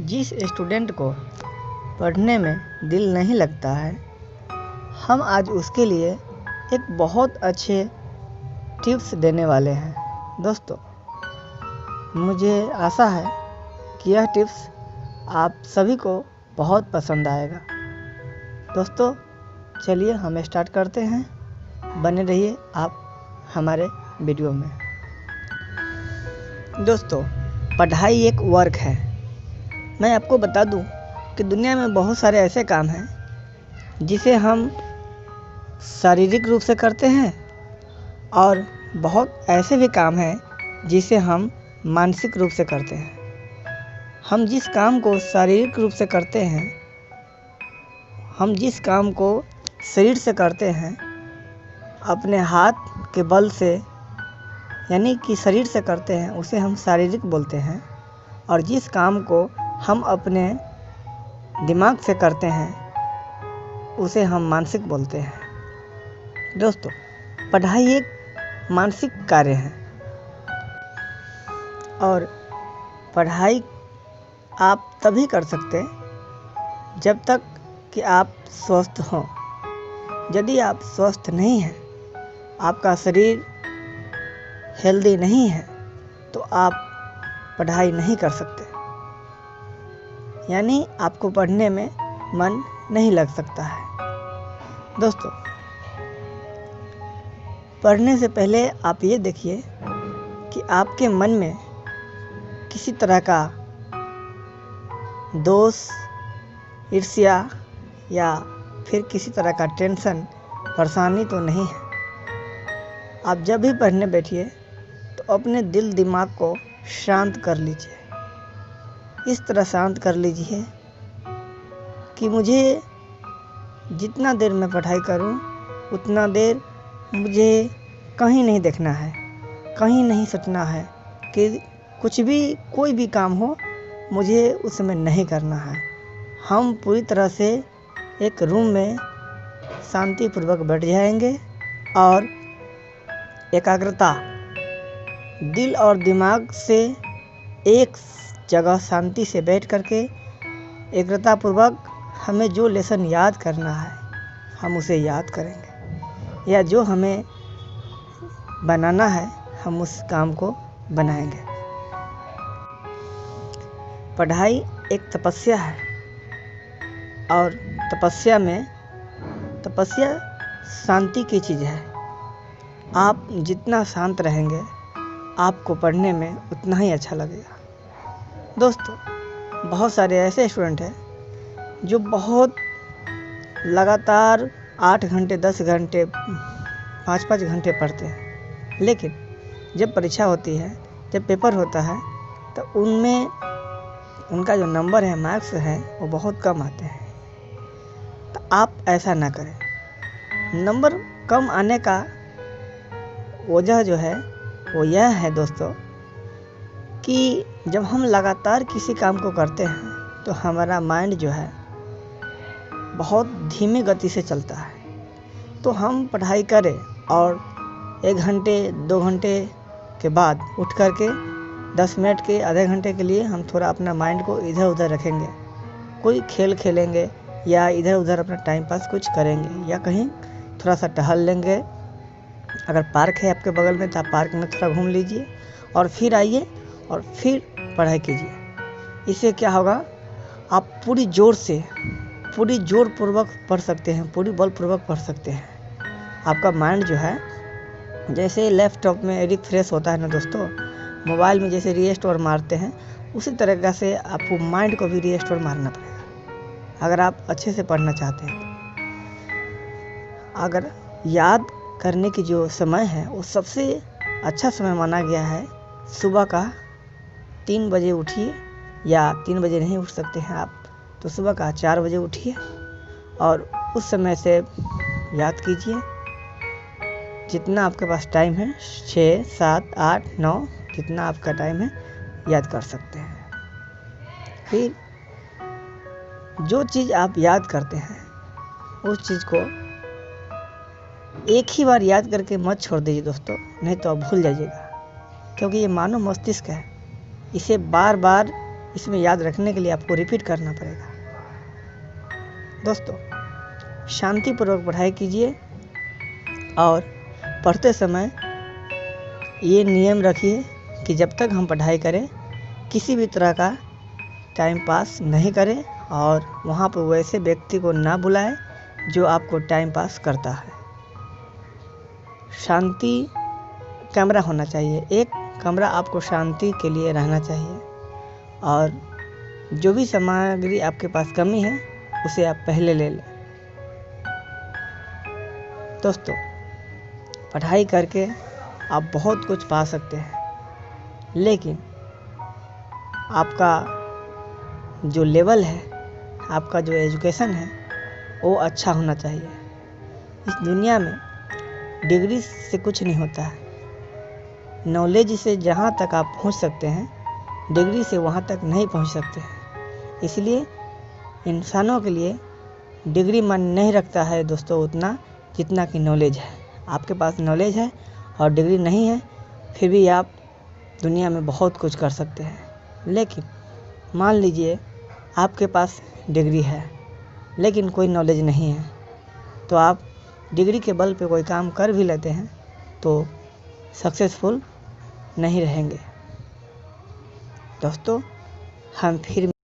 जिस स्टूडेंट को पढ़ने में दिल नहीं लगता है, हम आज उसके लिए एक बहुत अच्छे टिप्स देने वाले हैं। दोस्तों, मुझे आशा है कि यह टिप्स आप सभी को बहुत पसंद आएगा। दोस्तों, चलिए हम स्टार्ट करते हैं। बने रहिए आप हमारे वीडियो में। दोस्तों, पढ़ाई एक वर्क है। मैं आपको बता दूं कि दुनिया में बहुत सारे ऐसे काम हैं जिसे हम शारीरिक रूप से करते हैं और बहुत ऐसे भी काम हैं जिसे हम मानसिक रूप से करते हैं। हम जिस काम को शारीरिक रूप से करते हैं, हम जिस काम को शरीर से करते हैं, अपने हाथ के बल से यानी कि शरीर से करते हैं, उसे हम शारीरिक बोलते हैं। और जिस काम को हम अपने दिमाग से करते हैं, उसे हम मानसिक बोलते हैं। दोस्तों, पढ़ाई एक मानसिक कार्य है और पढ़ाई आप तभी कर सकते हैं जब तक कि आप स्वस्थ हों। यदि आप स्वस्थ नहीं हैं, आपका शरीर हेल्दी नहीं है, तो आप पढ़ाई नहीं कर सकते, यानी आपको पढ़ने में मन नहीं लग सकता है। दोस्तों, पढ़ने से पहले आप ये देखिए कि आपके मन में किसी तरह का दोष, ईर्ष्या या फिर किसी तरह का टेंशन, परेशानी तो नहीं है। आप जब भी पढ़ने बैठिए तो अपने दिल दिमाग को शांत कर लीजिए। इस तरह शांत कर लीजिए कि मुझे जितना देर मैं पढ़ाई करूं, उतना देर मुझे कहीं नहीं देखना है, कहीं नहीं सोचना है कि कुछ भी कोई भी काम हो, मुझे उस समय नहीं करना है। हम पूरी तरह से एक रूम में शांतिपूर्वक बैठ जाएंगे और एकाग्रता दिल और दिमाग से एक जगह शांति से बैठ करके एकाग्रतापूर्वक हमें जो लेसन याद करना है, हम उसे याद करेंगे, या जो हमें बनाना है, हम उस काम को बनाएंगे। पढ़ाई एक तपस्या है और तपस्या शांति की चीज़ है। आप जितना शांत रहेंगे, आपको पढ़ने में उतना ही अच्छा लगेगा। दोस्तों, बहुत सारे ऐसे स्टूडेंट हैं जो बहुत लगातार 8 घंटे, 10 घंटे, 5-5 घंटे पढ़ते हैं, लेकिन जब परीक्षा होती है, जब पेपर होता है, तो उनमें उनका जो नंबर है, मार्क्स है, वो बहुत कम आते हैं। तो आप ऐसा ना करें। नंबर कम आने का वजह जो है वो यह है दोस्तों कि जब हम लगातार किसी काम को करते हैं तो हमारा माइंड जो है बहुत धीमी गति से चलता है। तो हम पढ़ाई करें और 1 घंटे 2 घंटे के बाद उठ करके 10 मिनट के, आधे घंटे के लिए हम थोड़ा अपना माइंड को इधर उधर रखेंगे, कोई खेल खेलेंगे या इधर उधर अपना टाइम पास कुछ करेंगे, या कहीं थोड़ा सा टहल लेंगे। अगर पार्क है आपके बगल में तो आप पार्क में थोड़ा घूम लीजिए और फिर आइए और फिर पढ़ाई कीजिए। इससे क्या होगा, आप पूरी जोर पूर्वक पढ़ सकते हैं, पूरी बलपूर्वक पढ़ सकते हैं। आपका माइंड जो है, जैसे लैपटॉप में रिफ्रेश होता है ना दोस्तों, मोबाइल में जैसे रीस्टोर मारते हैं, उसी तरीक़ा से आपको माइंड को भी रीस्टोर मारना पड़ेगा अगर आप अच्छे से पढ़ना चाहते हैं। अगर याद करने की जो समय है, वो सबसे अच्छा समय माना गया है सुबह का 3 बजे उठिए, या 3 बजे नहीं उठ सकते हैं आप तो सुबह का 4 बजे उठिए और उस समय से याद कीजिए। जितना आपके पास टाइम है, 6, 7, 8, 9, जितना आपका टाइम है, याद कर सकते हैं। फिर जो चीज़ आप याद करते हैं, उस चीज़ को एक ही बार याद करके मत छोड़ दीजिए दोस्तों, नहीं तो आप भूल जाइएगा। क्योंकि ये मानव मस्तिष्क है, इसे बार बार इसमें याद रखने के लिए आपको रिपीट करना पड़ेगा। दोस्तों, शांतिपूर्वक पढ़ाई कीजिए और पढ़ते समय ये नियम रखिए कि जब तक हम पढ़ाई करें किसी भी तरह का टाइम पास नहीं करें और वहाँ पर वैसे व्यक्ति को ना बुलाएं जो आपको टाइम पास करता है। शांति कमरा होना चाहिए, एक कमरा आपको शांति के लिए रहना चाहिए और जो भी सामग्री आपके पास कमी है उसे आप पहले ले लें। दोस्तों, पढ़ाई करके आप बहुत कुछ पा सकते हैं, लेकिन आपका जो लेवल है, आपका जो एजुकेशन है वो अच्छा होना चाहिए। इस दुनिया में डिग्री से कुछ नहीं होता है। नॉलेज से जहाँ तक आप पहुँच सकते हैं, डिग्री से वहाँ तक नहीं पहुँच सकते हैं। इसलिए इंसानों के लिए डिग्री मायने नहीं रखता है दोस्तों उतना जितना कि नॉलेज है। आपके पास नॉलेज है और डिग्री नहीं है, फिर भी आप दुनिया में बहुत कुछ कर सकते हैं। लेकिन मान लीजिए आपके पास डिग्री है लेकिन कोई नॉलेज नहीं है, तो आप डिग्री के बल पे कोई काम कर भी लेते हैं तो सक्सेसफुल नहीं रहेंगे। दोस्तों, हम फिर